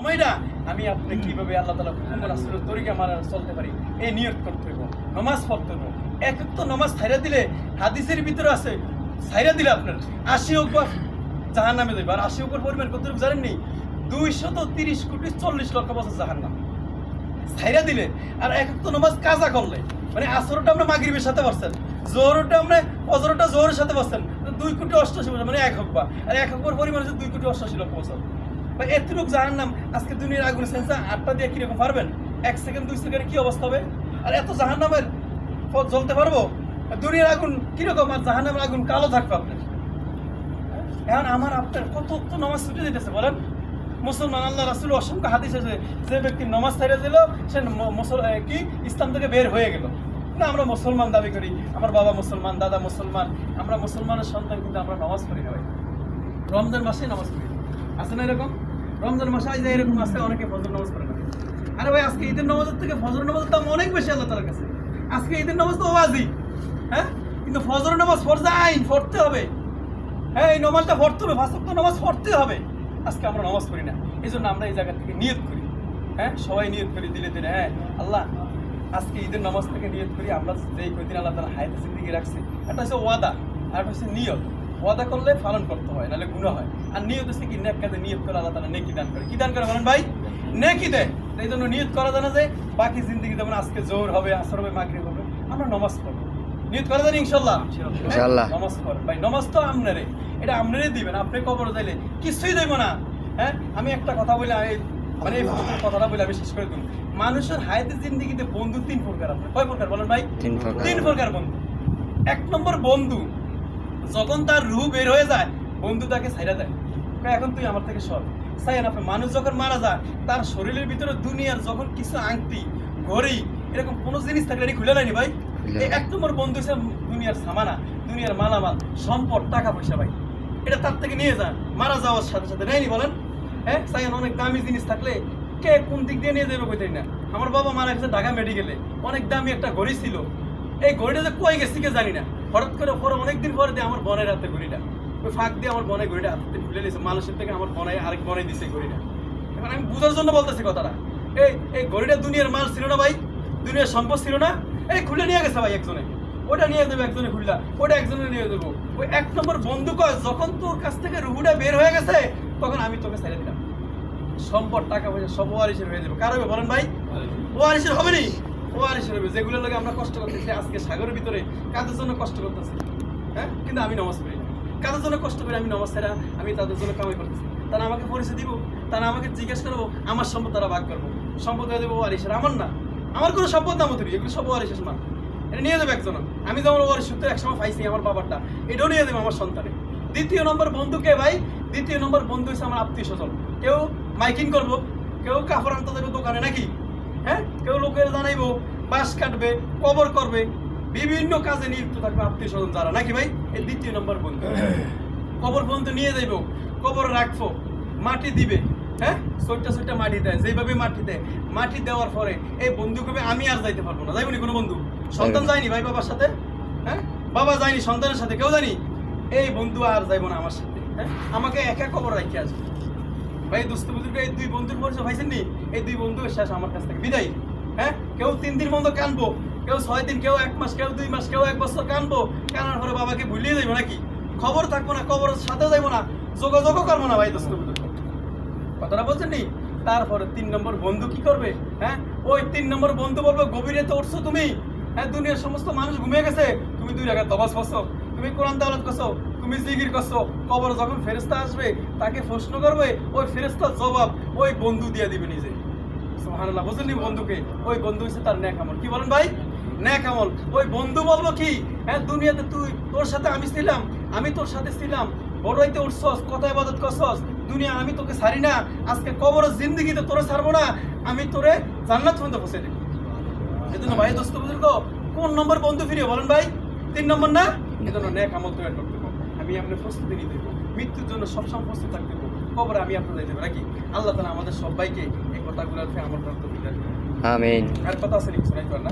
সময়টা আমি আপনি কিভাবে আল্লাহ তাআলা হুকুম রাসূলের তরিকা মারা চলতে পারি এই নিয়ত করতে হইব, নামাজ পড়তে হইব। এক তো নামাজ ছাইরা দিলে হাদিসের ভিতরে আছে ছাইরা দিলে আপনার ৮০ হোক বা জাহান্নামে যাবে। আর ৮০ উপর পরিমাণ কতটুকু জানেননি? ২৩০ কোটি ৪০ লক্ষ বছর জাহান্নাম ছাইরা দিলে। আর এক তো নামাজ কাজা করলে মানে আসরটা আমরা মাগরিবের সাথে পড়ছেন, জোহরটা আমরা ফজরটা জোহরের সাথে পড়ছেন ২ কোটি ৮৮ বছর মানে ১ হোক বা আর ১ হোক পরিমাণ হচ্ছে ২ কোটি ৮৮ লক্ষ বছর। এতটুক জাহান্নাম আজকে দুনিয়ার আগুন সেন্সা ৮টা দিয়ে কিরকম পারবেন? ১ সেকেন্ড ২ সেকেন্ডে কি অবস্থা হবে? আর এত জাহান্নামের জ্বলতে পারবো? দুনিয়ার আগুন কিরকম আর জাহান্নামের আগুন কালো থাকবে আপনার। এখন আমার আপনার কত তো নামাজ ছুটে যেতেছে বলেন। মুসলমান আল্লাহ রাসূল অসংখ্য হাদিস আছে যে ব্যক্তি নামাজ ছাইড়া দিল সে কি ইসলাম থেকে বের হয়ে গেল। না আমরা মুসলমান দাবি করি, আমার বাবা মুসলমান, দাদা মুসলমান, আমরা মুসলমানের সন্তান, কিন্তু আমরা নামাজ পড়ি না ভাই। রমজান মাসে নামাজ পড়ি আছে না এরকম? রমজান মাসে আজ এরকম আছে অনেকে ফজর নামাজ পড়ে না। আরে ভাই আজকে ঈদের নামাজের থেকে ফজর নামাজের দাম অনেক বেশি আল্লাহ তাআলার কাছে। আজকে ঈদের নামাজ তো ওয়াজিব, হ্যাঁ, কিন্তু ফজর নামাজ ফরজ আইন পড়তে হবে। হ্যাঁ এই নামাজটা পড়তে হবে, ৫ ওয়াক্ত নামাজ পড়তে হবে। আজকে আমরা নামাজ পড়ি না, এই জন্য আমরা এই জায়গা থেকে নিয়ত করি। হ্যাঁ সবাই নিয়ত করি দিলে দিলে, হ্যাঁ আল্লাহ আজকে ঈদের নামাজ থেকে নিয়ত করি আমরা যেই কয়দিন আল্লাহ তাআলা হায়াতে জিন্দেগি রাখছে। একটা হচ্ছে ওয়াদা আর একটা হচ্ছে নিয়ত। ওয়াদা করলে পালন করতে হয়, নাহলে গুনাহ হয়। আর নিয়ত হচ্ছে কি নেক কাজে নিয়ত করে আল্লাহ তাআলা নেকি দান করে। কি দান করে বলেন ভাই? নেকি দেয়। এই জন্য নিয়ত করা জানা যে বাকি জিন্দেগি যেমন আজকে জোহর হবে, আসর হবে, মাগরিব হবে, আমরা নামাজ পড়বো। নিয়ত করা জানি ইনশাআল্লাহ। ইনশাআল্লাহ নামাজ পড় ভাই। নামাজ তো আমনারে, এটা আমনারে দিবেন। আপনি কবরে যাইলে কিছুই দেব না। হ্যাঁ আমি একটা কথা বলি, মানে এই কথাটা বলে আমি শেষ করে দিই। মানুষের হায়াতে জিন্দেগিতে বন্ধু ৩ প্রকার। আপনার কয় প্রকার বলেন ভাই? ৩ প্রকার বন্ধু। ১ নম্বর বন্ধু যখন তার রূহ বের হয়ে যায়, বন্ধু তাকে ছাইড়া দেয়, এখন তুই আমার থেকে সর। চাইেন আপনি মানুষ যখন মারা যায় তার শরীরের ভিতরে দুনিয়ার যখন কিছু আংটি, ঘড়ি, এরকম কোনো জিনিস থাকলে এটি খুলে নেয়নি ভাই। এই ১ নম্বর বন্ধু হিসেবে দুনিয়ার সামানা, দুনিয়ার মালামাল, সম্পদ, টাকা পয়সা ভাই, এটা তার থেকে নিয়ে যান মারা যাওয়ার সাথে সাথে নেয়নি বলেন। হ্যাঁ চাইেন অনেক দামি জিনিস থাকলে কে কোন দিক দিয়ে নিয়ে যাবে কইতাই না। আমার বাবা মারা গেছে ঢাকা মেডিকেলে, অনেক দামি একটা ঘড়ি ছিল। এই ঘড়িটা যে কই গেছে কে জানি না, হঠাৎ করে পরে অনেকদিন পরে দিয়ে আমার বোনের হাতে ঘড়িটা, ওই ফাঁক দিয়ে আমার বোনের ঘড়িটা হাতে খুলে নিয়েছে। মানুষের থেকে আমার বোনে আরেক বোনে দিছে ঘড়িটা। এখন আমি বুঝার জন্য বলতেছি কথাটা। এই ঘড়িটা দুনিয়ার মাল ছিল না ভাই, দুনিয়ার সম্পদ ছিল না। এই খুলে নিয়ে গেছে ভাই একজনে, ওটা নিয়ে দেবে একজনে, খুললা ওটা একজনে নিয়ে দেবো। ওই ১ নম্বর বন্ধু কয় যখন তোর কাছ থেকে রুহুটা বের হয়ে গেছে তখন আমি তোকে ছেড়ে দিলাম। সম্পদ, টাকা পয়সা সব ওয়ারিসের হয়ে যাবে। কার হবে বলেন ভাই? ওয়ারিসের হবে নি, ওয়ারিসের হবে। যেগুলোর লাগে আমরা কষ্ট করতেছি আজকে সাগরের ভিতরে, কাদের জন্য কষ্ট করতেছি? হ্যাঁ কিন্তু আমি নামাজ পড়ি না। কাদের জন্য কষ্ট করি? আমি নামাজ ছাড়া আমি তাদের জন্য কামাই করতেছি। তারা আমাকে পরিচয় দিব, তারা আমাকে জিজ্ঞেস করবো, আমার সম্পদ তারা ভাগ করবো। সম্পদ হয়ে দেবো ওয়ারিসের, আমার না, আমার কোনো সম্পদ না মতো, এগুলো সব ওয়ারিসের না। এটা নিয়ে যাবে একজন। আমি যেমন ওয়ারিস সূত্রে একসময় পাইছি আমার বাবারটা, এটাও নিয়ে দেবো আমার সন্তানে। ২য় নম্বর বন্ধুকে ভাই, ২য় নম্বর বন্ধু হচ্ছে আমার আত্মীয় স্বজন। কেউ মাইকিং করবো, কেউ কাপড় আনতে দেবে দোকানে নাকি, হ্যাঁ কেউ লোকের জানাইবো, বাঁশ কাটবে, কবর করবে, বিভিন্ন কাজে নিযুক্ত থাকবে আত্মীয় স্বজন যারা নাকি ভাই, এই ২য় নম্বর বন্ধু। কবর পর্যন্ত নিয়ে যাইবো, কবর রাখবো, মাটি দিবে, হ্যাঁ ছোট্টা মাটি দেয়, যেভাবে মাটি দেয়, মাটি দেওয়ার পরে এই বন্ধু কবে আমি আর যাইতে পারবো না। যাইবো নি কোনো বন্ধু? সন্তান যায়নি ভাই বাবার সাথে, হ্যাঁ বাবা যায়নি সন্তানের সাথে, কেউ জানি এই বন্ধু আর যাইবো না আমার সাথে, হ্যাঁ আমাকে একা কবর রাখি আসবে ভাই। দোস্ত বুজুর্গ এই ২ বন্ধুর পরিচয় পাইছেন নি? এই ২ বন্ধু শেষ আমার কাছ থেকে বিদায়। হ্যাঁ কেউ 3 দিন বন্ধ কানবো, কেউ ৬ দিন, কেউ ১ মাস, কেউ ২ মাস, কেউ ১ বছর কানবো। কানার পরে বাবাকে ভুলিয়ে যাইবো নাকি, খবর থাকবো না, কবরের সাথে যাইবো না, যোগাযোগও করবো না ভাই। দোস্ত বুজুর্গ কথাটা বলছেন নি? তারপরে ৩ নম্বর বন্ধু কি করবে? হ্যাঁ ওই ৩ নম্বর বন্ধু বলবে গভীরে তো উঠছো তুমি, হ্যাঁ দুনিয়ার সমস্ত মানুষ ঘুমিয়ে গেছে, তুমি ২ রাকাত নামাজ পড়ছো, তুমি কোরআন তেলাওয়াত করছো, তুমি জিকির করছো। কবর যখন ফেরেশতা আসবে তাকে প্রশ্ন করবে, ওই ফেরেশতার জবাব ওই বন্ধু দিয়ে দিবে নিজে। সুবহানাল্লাহ বুঝলেন নি? বন্ধুকে ওই বন্ধু হচ্ছে তার নেক আমল। কি বলেন ভাই? নেক আমল। ওই বন্ধু বলবো কি, হ্যাঁ দুনিয়াতে তোর সাথে আমি ছিলাম, আমি তোর সাথে ছিলাম, বড়াইতে উঠছস, কথা ইবাদত করছস, দুনিয়া আমি তোকে ছাড়ি না, আজকে কবরের জিন্দেগিতে তোরে ছাড়বো না, আমি তোরে জান্নাত পর্যন্ত পৌঁছে দেব। এজন্য ভাই দোস্ত বুজুর্গ কোন নম্বর বন্ধু ফিরিয়ে বলেন ভাই? ৩ নম্বর না? এজন্য নেক আমল তৈরি করতে হবে। আমি আপনার প্রস্তুতি নিতে দেবো, মৃত্যুর জন্য সবসময় প্রস্তুত থাকতে দেবো, কবরে আমি আপনার যাইতে দেবো নাকি। আল্লাহ তাআলা আমাদের সবাইকে এই কথাগুলোর আমল করতে দিবেন। আমিন। আর কথা আছে কিছু নাই না?